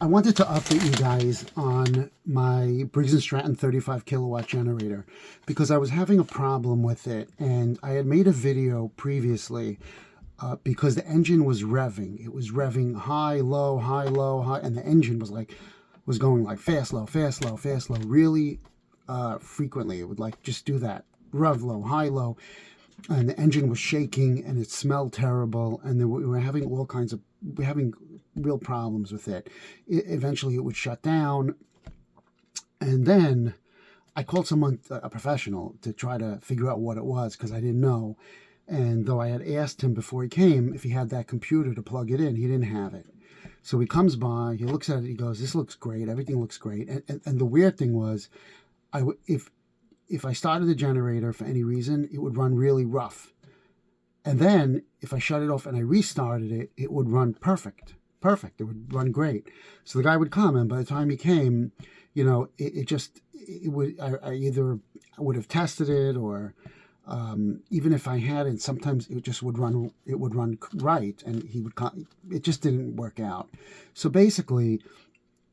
I wanted to update you guys on my Briggs Stratton 35 kilowatt generator because I was having a problem with it, and I had made a video previously because the engine was revving. It was revving high, low, high, low, high, and the engine was going like fast, low, fast, low, fast, low, really frequently. It would like just do that, rev low, high, low, and the engine was shaking and it smelled terrible, and then we were having real problems with it. Eventually it would shut down, and then I called someone, a professional, to try to figure out what it was because I didn't know. And though I had asked him before he came if he had that computer to plug it in, he didn't have it. So he comes by, he looks at it, he goes, "This looks great, everything looks great." And the weird thing was, if I started the generator for any reason, it would run really rough. And then if I shut it off and I restarted it, it would run perfect. It would run great. So the guy would come, and by the time he came, I either would have tested it, or even if I hadn't, sometimes it would run right, and it just didn't work out. So basically,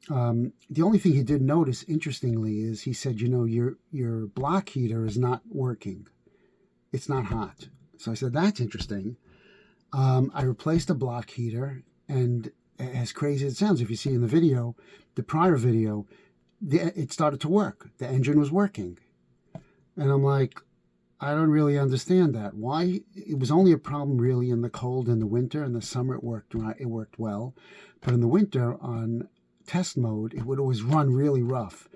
the only thing he did notice, interestingly, is he said, your block heater is not working. It's not hot. So I said, that's interesting. I replaced the block heater, and as crazy as it sounds, if you see in the video, the prior video, it started to work. The engine was working. And I'm like, I don't really understand that. Why? It was only a problem really in the cold in the winter. In the summer it worked right, it worked well. But in the winter on test mode, it would always run really rough.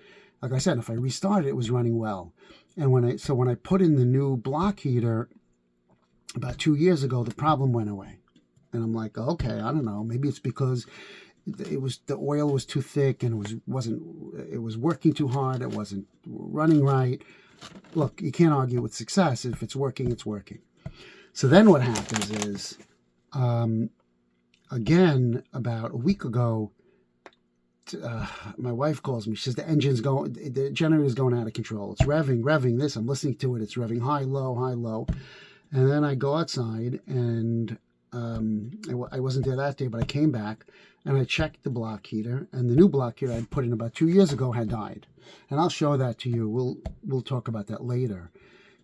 Like I said, if I restarted, it was running well. And when I put in the new block heater about 2 years ago, the problem went away. And I'm like, okay, I don't know. Maybe it's because the oil was too thick, and it was working too hard. It wasn't running right. Look, you can't argue with success. If it's working, it's working. So then what happens is, again, about a week ago, my wife calls me. She says the generator's going out of control. It's revving this. I'm listening to it. It's revving high, low. And then I go outside, and I wasn't there that day, but I came back and I checked the block heater, and the new block heater I'd put in about 2 years ago had died. And I'll show that to you. We'll talk about that later.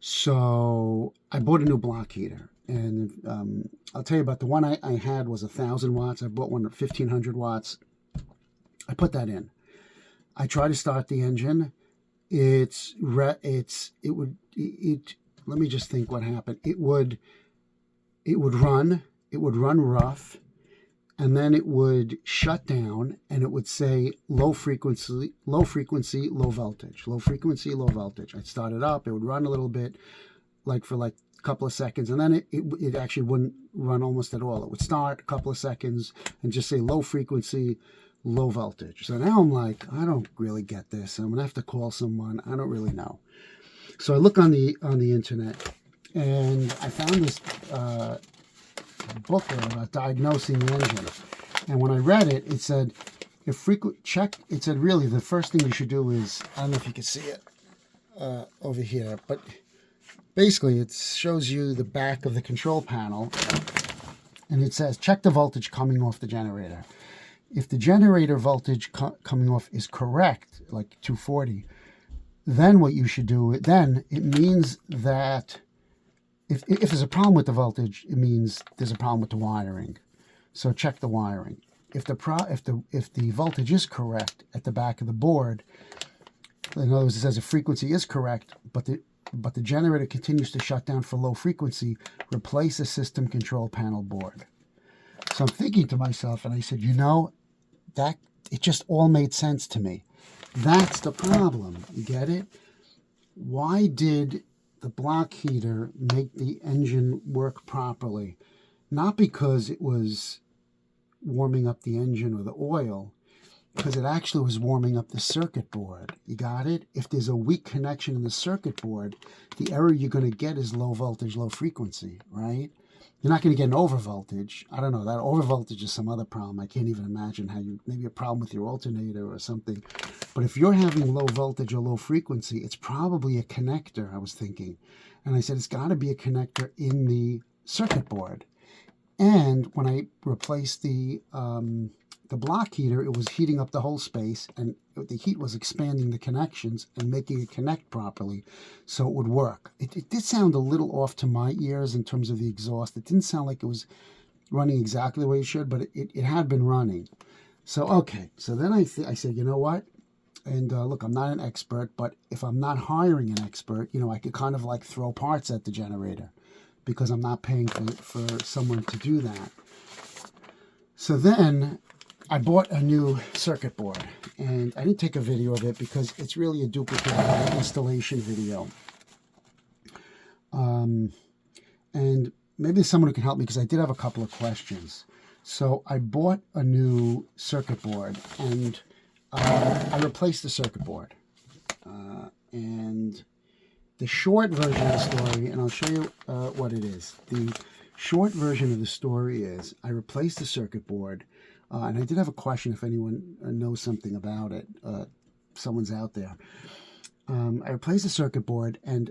So I bought a new block heater, and I'll tell you about the one I had was 1,000 watts. I bought one at 1,500 watts. I put that in. I try to start the engine. Let me just think what happened. It would run rough, and then it would shut down, and it would say low frequency, low voltage, low frequency, low voltage. I'd start it up, it would run a little bit, for a couple of seconds, and then it actually wouldn't run almost at all. It would start a couple of seconds and just say low frequency, low voltage. So now I'm like, I don't really get this. I'm gonna have to call someone. I don't really know. So I look on the internet, and I found this booklet about diagnosing the engine. And when I read it, it said, it said really the first thing you should do is, I don't know if you can see it over here, but basically it shows you the back of the control panel, and it says, check the voltage coming off the generator. If the generator voltage coming off is correct, like 240, then what you should do, then it means that if there's a problem with the voltage, it means there's a problem with the wiring. So check the wiring. If the voltage is correct at the back of the board, in other words, it says the frequency is correct, but the generator continues to shut down for low frequency, replace the system control panel board. So I'm thinking to myself, and I said, that it just all made sense to me. That's the problem. You get it? Why did the block heater make the engine work properly? Not because it was warming up the engine or the oil, because it actually was warming up the circuit board. You got it? If there's a weak connection in the circuit board, the error you're going to get is low voltage, low frequency, right? You're not going to get an overvoltage. I don't know. That overvoltage is some other problem. I can't even imagine maybe a problem with your alternator or something. But if you're having low voltage or low frequency, it's probably a connector, I was thinking. And I said, it's got to be a connector in the circuit board. And when I replaced the the block heater, it was heating up the whole space, and the heat was expanding the connections and making it connect properly so it would work. It did sound a little off to my ears in terms of the exhaust. It didn't sound like it was running exactly the way it should, but it had been running. So, okay. So then I said, you know what? And look, I'm not an expert, but if I'm not hiring an expert, you know, I could kind of like throw parts at the generator because I'm not paying for someone to do that. So then I bought a new circuit board, and I didn't take a video of it because it's really a duplicate of the installation video. And maybe someone who can help me because I did have a couple of questions. So I bought a new circuit board, and I replaced the circuit board. And the short version of the story, and I'll show you what it is. The short version of the story is I replaced the circuit board, and I did have a question if anyone knows something about it. Someone's out there. I replaced the circuit board, and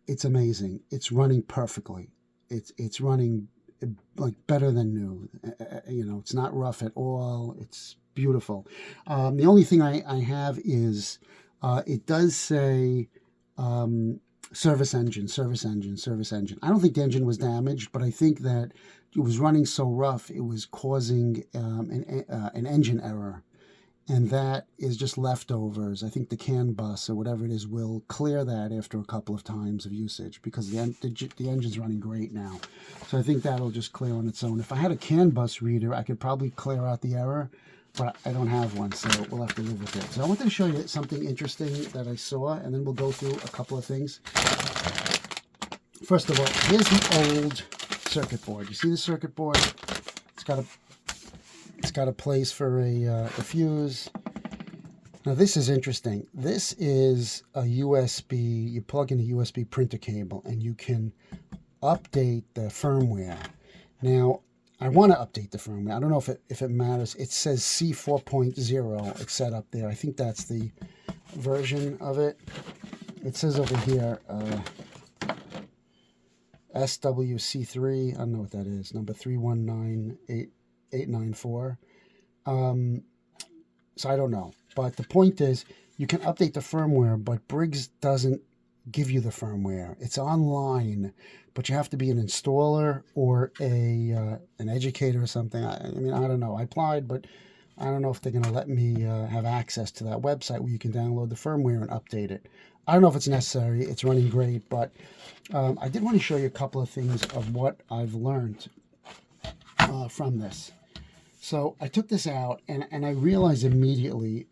it's amazing. It's running perfectly. It's running like better than new. You know, it's not rough at all. It's beautiful. The only thing I have is it does say service engine. I don't think the engine was damaged, but I think that it was running so rough it was causing an engine error, and that is just leftovers. I think the CAN bus or whatever it is will clear that after a couple of times of usage because the engine's running great now. So I think that'll just clear on its own. If I had a CAN bus reader, I could probably clear out the error, but I don't have one, so we'll have to live with it. So I wanted to show you something interesting that I saw, and then we'll go through a couple of things. First of all, here's the old circuit board. You see the circuit board? It's got a place for a fuse. Now this is interesting. This is a USB. You plug in a USB printer cable, and you can update the firmware. Now, I want to update the firmware. I don't know if it matters. It says C4.0. It's set up there. I think that's the version of it. It says over here SWC3. I don't know what that is. Number 319894. So I don't know. But the point is, you can update the firmware, but Briggs doesn't give you the firmware. It's online, but you have to be an installer or an educator or something. I mean, I don't know. I applied, but I don't know if they're going to let me have access to that website where you can download the firmware and update it. I don't know if it's necessary. It's running great, but I did want to show you a couple of things of what I've learned from this. So I took this out, and I realized immediately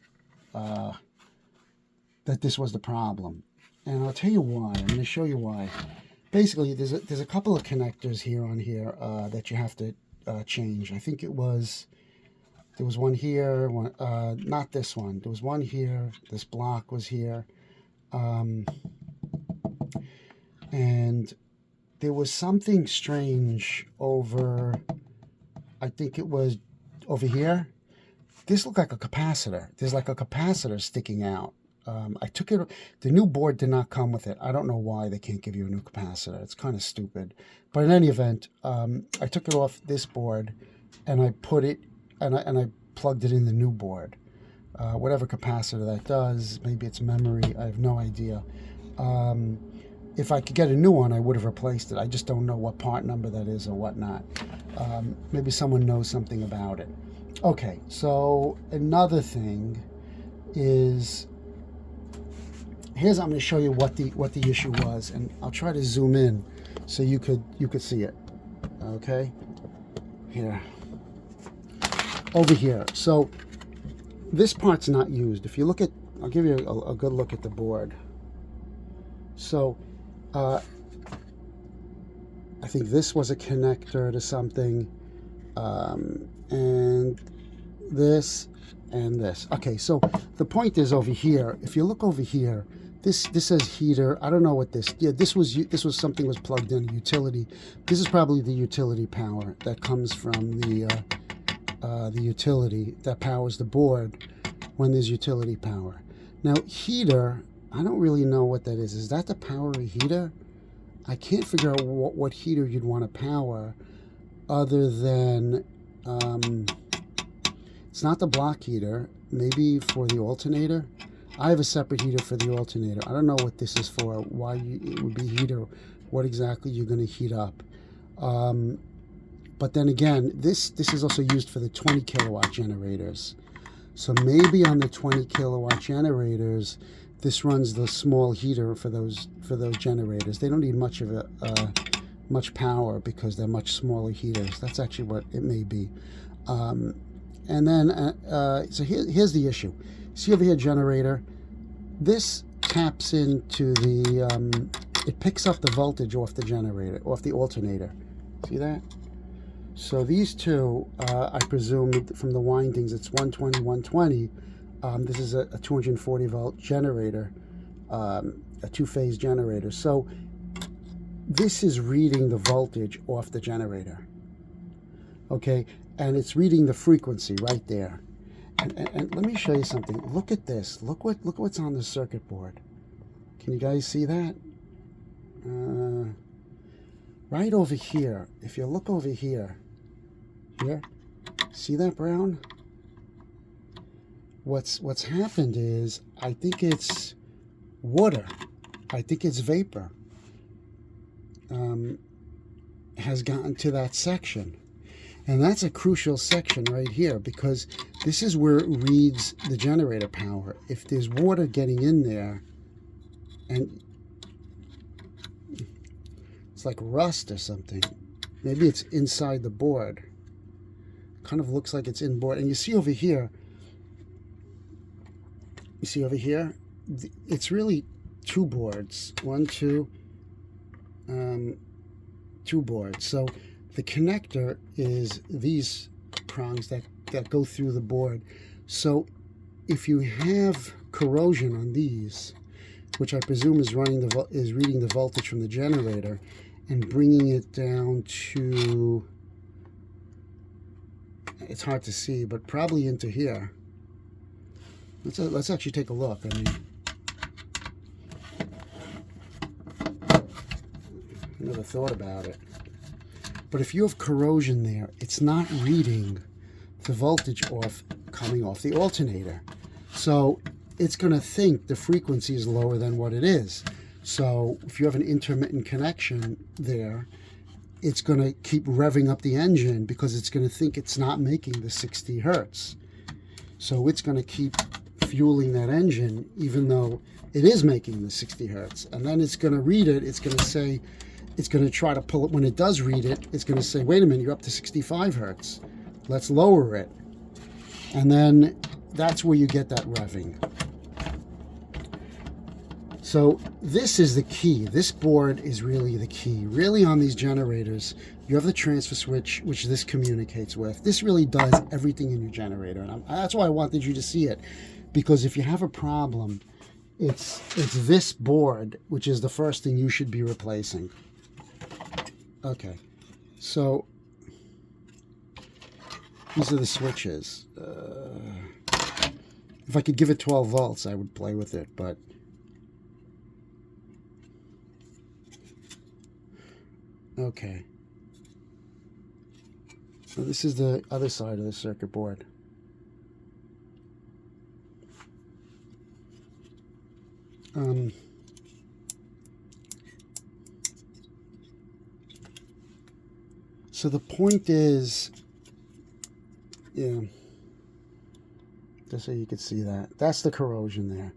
that this was the problem. And I'll tell you why. I'm going to show you why. Basically, there's a couple of connectors here that you have to change. I think there was one here, not this one. There was one here. This block was here. And there was something strange over, I think it was over here. This looked like a capacitor. There's like a capacitor sticking out. I took it, the new board did not come with it. I don't know why they can't give you a new capacitor. It's kind of stupid. But in any event, I took it off this board and I put it, and I plugged it in the new board. Whatever capacitor that does, maybe it's memory, I have no idea. If I could get a new one, I would have replaced it. I just don't know what part number that is or whatnot. Maybe someone knows something about it. Okay, so another thing is, I'm going to show you what the issue was, and I'll try to zoom in so you could see it. Okay, here, over here. So this part's not used. If you look at, I'll give you a good look at the board. So I think this was a connector to something, and this and this. Okay, so the point is over here. If you look over here, this says heater. I don't know what this. Yeah, this was something was plugged in, utility. This is probably the utility power that comes from the utility that powers the board when there's utility power. Now heater, I don't really know what that is. Is that to power a heater? I can't figure out what heater you'd want to power other than It's not the block heater, maybe for the alternator. I have a separate heater for the alternator. I don't know what this is for, why it would be heater, what exactly you're going to heat up. But then again, this is also used for the 20 kilowatt generators. So maybe on the 20 kilowatt generators, this runs the small heater for those generators. They don't need much of much power because they're much smaller heaters. That's actually what it may be. And then, so here's the issue. See over here, generator. This taps into the, it picks up the voltage off the generator, off the alternator. See that? So these two, I presume from the windings, it's 120, 120. This is a 240 volt generator, a two-phase generator. So this is reading the voltage off the generator. Okay, and it's reading the frequency right there. And let me show you something. Look at this. Look what's on the circuit board. Can you guys see that? Right over here. If you look over here, see that brown? What's happened is, I think it's water. I think it's vapor. Has gotten to that section. And that's a crucial section right here, because this is where it reads the generator power. If there's water getting in there, and it's like rust or something, maybe it's inside the board. Kind of looks like it's in board. And you see over here, it's really two boards. Two boards. So the connector is these prongs that go through the board. So if you have corrosion on these, which I presume is reading the voltage from the generator and bringing it down to, it's hard to see, but probably into here. Let's actually take a look. I mean, I never thought about it. But if you have corrosion there, it's not reading the voltage coming off the alternator. So it's going to think the frequency is lower than what it is. So if you have an intermittent connection there, it's going to keep revving up the engine because it's going to think it's not making the 60 hertz. So it's going to keep fueling that engine even though it is making the 60 hertz. And then it's going to read it. It's going to say, it's going to try to pull it. When it does read it, it's going to say, wait a minute, you're up to 65 hertz. Let's lower it. And then that's where you get that revving. So this is the key. This board is really the key. Really, on these generators, you have the transfer switch, which this communicates with. This really does everything in your generator. And that's why I wanted you to see it. Because if you have a problem, it's this board, which is the first thing you should be replacing. Okay, so these are the switches. If I could give it 12 volts, I would play with it, but okay. So this is the other side of the circuit board. So the point is, yeah, just so you can see that. That's the corrosion there.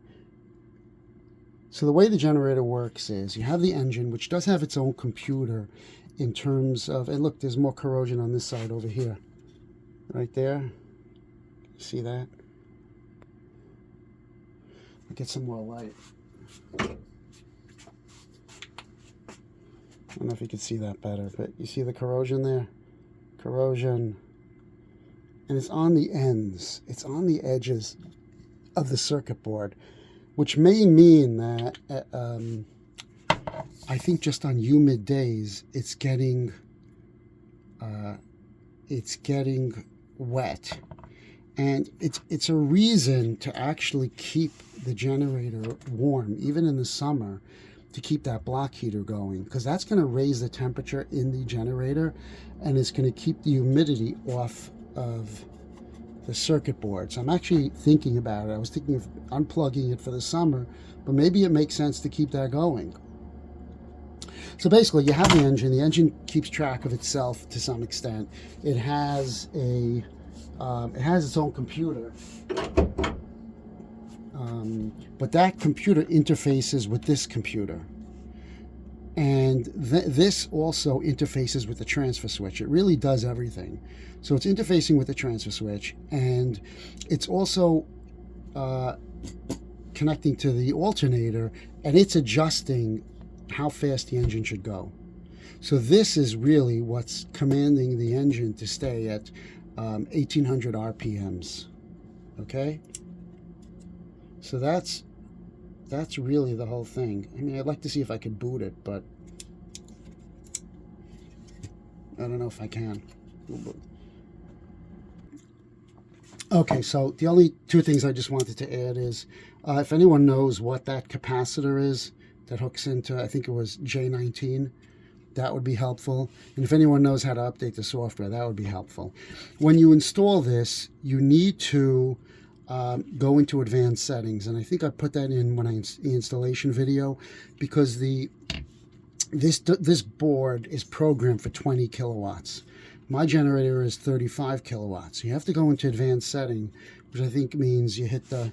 So the way the generator works is you have the engine, which does have its own computer in terms of, and look, there's more corrosion on this side over here. Right there. See that? I'll get some more light. I don't know if you can see that better, but you see the corrosion there? Corrosion. And it's on the ends. It's on the edges of the circuit board, which may mean that I think just on humid days, it's getting wet. And it's a reason to actually keep the generator warm, even in the summer, to keep that block heater going, because that's going to raise the temperature in the generator, and it's going to keep the humidity off of circuit board. So I'm actually thinking about it. I was thinking of unplugging it for the summer, but maybe it makes sense to keep that going. So basically, you have the engine. The engine keeps track of itself to some extent. It has its own computer, but that computer interfaces with this computer, and this also interfaces with the transfer switch. It really does everything. So it's interfacing with the transfer switch, and it's also connecting to the alternator, and it's adjusting how fast the engine should go. So this is really what's commanding the engine to stay at 1800 RPMs. Okay, so that's really the whole thing. I mean, I'd like to see if I could boot it, but I don't know if I can. Okay, so the only two things I just wanted to add is if anyone knows what that capacitor is that hooks into, I think it was J19, that would be helpful. And if anyone knows how to update the software, that would be helpful. When you install this, you need to go into advanced settings, and I think I put that in when the installation video, because this board is programmed for 20 kilowatts. My generator is 35 kilowatts. You have to go into advanced setting, which I think means you hit the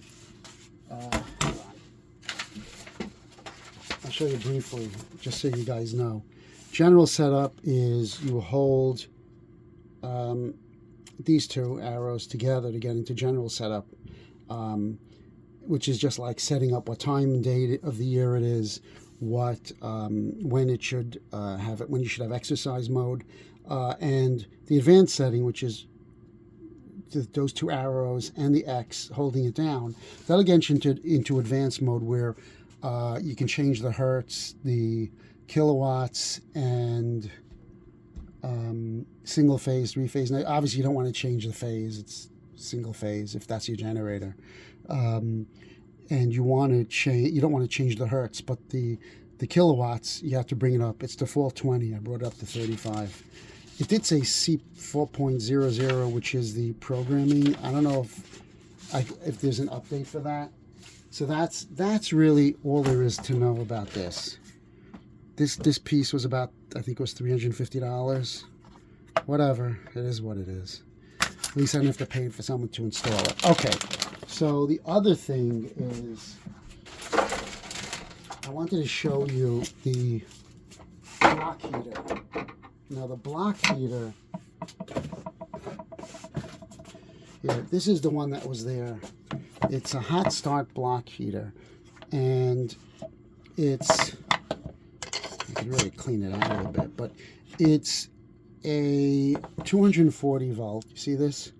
I'll show you briefly, just so you guys know. General setup is you hold these two arrows together to get into general setup, which is just like setting up what time and date of the year it is, when it should when you should have exercise mode, and the advanced setting, which is those two arrows and the X holding it down. That'll get you into advanced mode, where you can change the hertz, the kilowatts, and single phase, three phase. Now, obviously, you don't want to change the phase. It's single phase if that's your generator, and you want to change. You don't want to change the hertz, but the kilowatts, you have to bring it up. It's default 20. I brought it up to 35. It did say C 4.00, which is the programming. I don't know if there's an update for that. So that's really all there is to know about this. This piece was about, I think it was $350. Whatever, it is what it is. At least I didn't have to pay for someone to install it. Okay, so the other thing is, I wanted to show you the block heater. Now the block heater, yeah, this is the one that was there. It's a hot start block heater, and it's, I can really clean it out a little bit, but it's a 240 volt. You see this?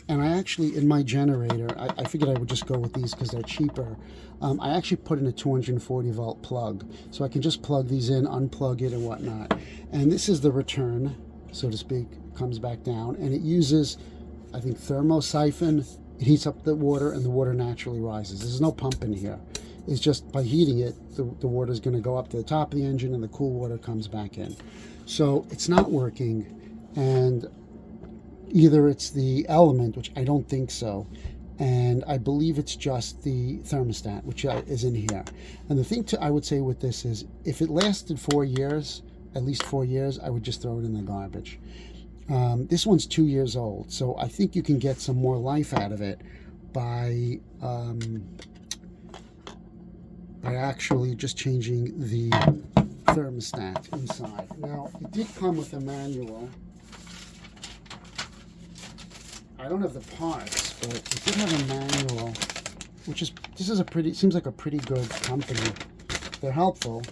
And I actually, in my generator, I figured I would just go with these because they're cheaper. I actually put in a 240 volt plug, so I can just plug these in, unplug it, and whatnot. And this is the return, so to speak, comes back down, and it uses, I think, thermosiphon. It heats up the water, and the water naturally rises. There's no pump in here. It's just by heating it, the water is going to go up to the top of the engine, and the cool water comes back in. So it's not working, and either it's the element, which I don't think so, and I believe it's just the thermostat, which is in here. And the thing I would say with this is, if it lasted 4 years, at least 4 years, I would just throw it in the garbage. This one's 2 years old, so I think you can get some more life out of it by actually just changing the thermostat inside. Now, it did come with a manual. I don't have the parts, but it did have a manual, which is, seems like a pretty good company. They're helpful.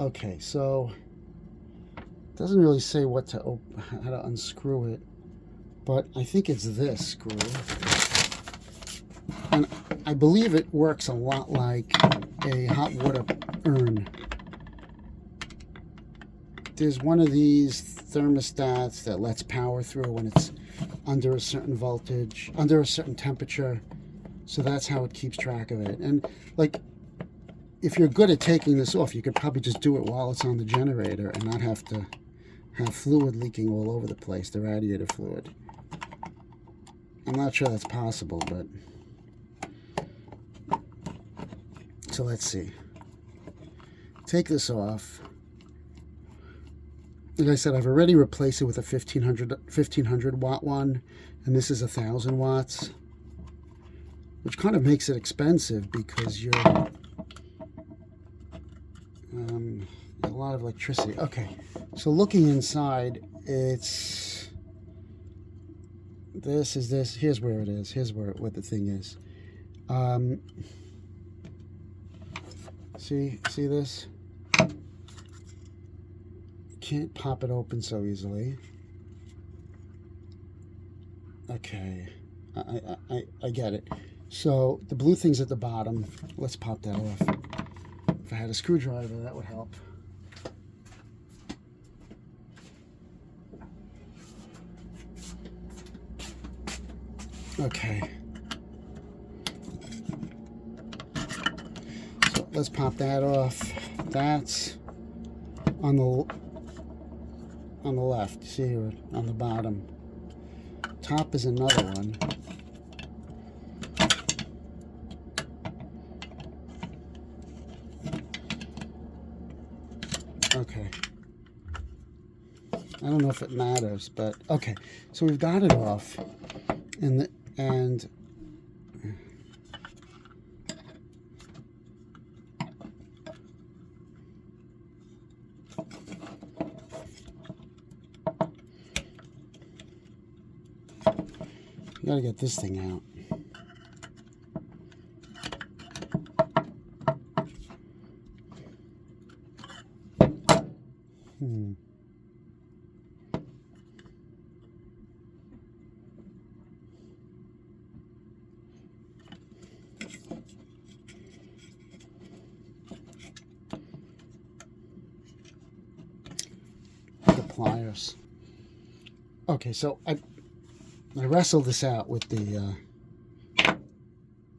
Okay, so it doesn't really say how to unscrew it, but I think it's this screw. And I believe it works a lot like a hot water urn. There's one of these thermostats that lets power through when it's under a certain voltage, under a certain temperature. So that's how it keeps track of it. And like, if you're good at taking this off, you could probably just do it while it's on the generator and not have to have fluid leaking all over the place, the radiator fluid. I'm not sure that's possible, but so let's see. Take this off. Like I said, I've already replaced it with a 1500 watt one, and this is 1000 watts, which kind of makes it expensive because you're a lot of electricity. Okay, so looking inside, it's this is this. Here's where it is. Here's what the thing is. See this? Can't pop it open so easily. Okay, I get it. So the blue thing's at the bottom. Let's pop that off. If I had a screwdriver, that would help. Okay. So let's pop that off. That's on the left. See here on the bottom. Top is another one. Okay. I don't know if it matters, but okay. So we've got it off, and you gotta get this thing out. The pliers. Okay, so I wrestled this out with the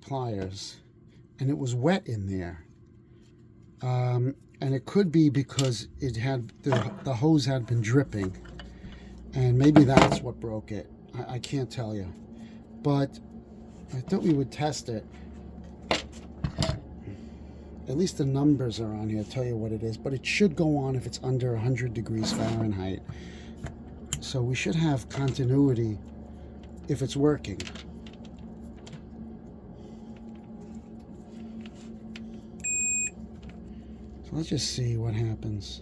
pliers, and it was wet in there. And it could be because it had the hose had been dripping, and maybe that's what broke it. I can't tell you, but I thought we would test it. At least the numbers are on here, tell you what it is, but it should go on if it's under 100 degrees Fahrenheit. So we should have continuity if it's working. So let's just see what happens.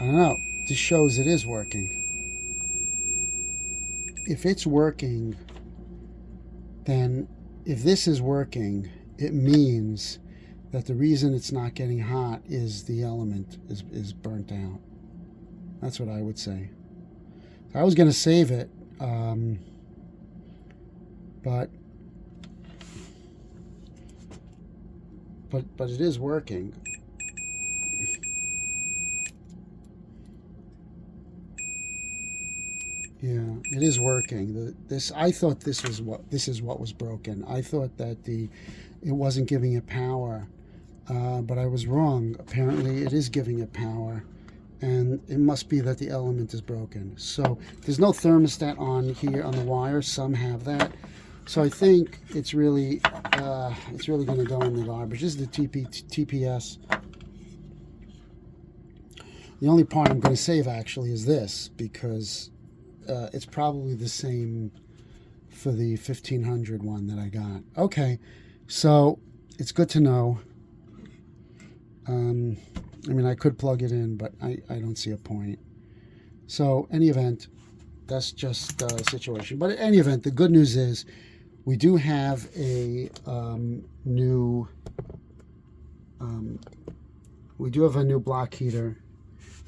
I don't know. This shows it is working. If it's working, then if this is working, it means that the reason it's not getting hot is the element is burnt out. That's what I would say. I was going to save it, but it is working. Yeah, it is working. I thought this is what was broken. I thought that it wasn't giving it power, but I was wrong. Apparently, it is giving it power, and it must be that the element is broken. So there's no thermostat on here on the wire. Some have that, so I think it's really going to go in the garbage. This is the TPS. The only part I'm going to save actually is this, because it's probably the same for the 1500 one that I got. Okay, so it's good to know. I mean, I could plug it in, but I don't see a point. So, any event, that's just the situation. But in any event, the good news is we do have a new block heater.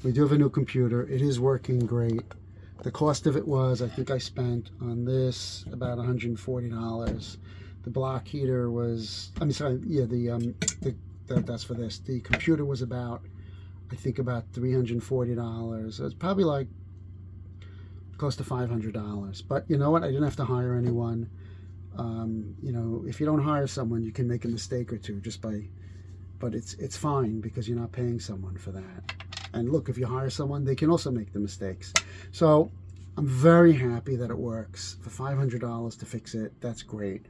We do have a new computer. It is working great. The cost of it was, I think I spent on this about $140. The block heater was, I'm sorry, yeah, that's for this. The computer was about, I think about $340. So it's probably like close to $500. But you know what? I didn't have to hire anyone. You know, if you don't hire someone, you can make a mistake or two just by, but it's fine because you're not paying someone for that. And look, if you hire someone, they can also make the mistakes. So I'm very happy that it works. For $500 to fix it, that's great.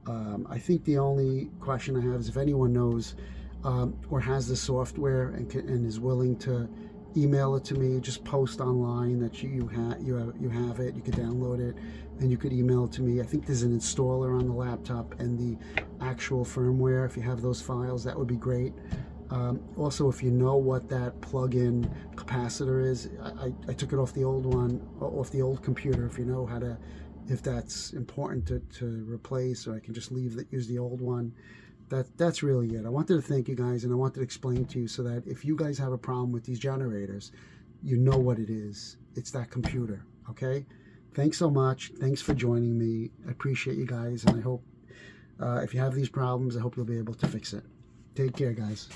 I think the only question I have is if anyone knows or has the software and is willing to email it to me, just post online that you have it, you could download it, and you could email it to me. I think there's an installer on the laptop and the actual firmware. If you have those files, that would be great. Also, if you know what that plug-in capacitor is, I took it off the old one, off the old computer. If you know how to, if that's important to replace, or I can just use the old one. That's really it. I wanted to thank you guys, and I wanted to explain to you so that if you guys have a problem with these generators, you know what it is. It's that computer, okay? Thanks so much. Thanks for joining me. I appreciate you guys, and I hope if you have these problems, I hope you'll be able to fix it. Take care, guys.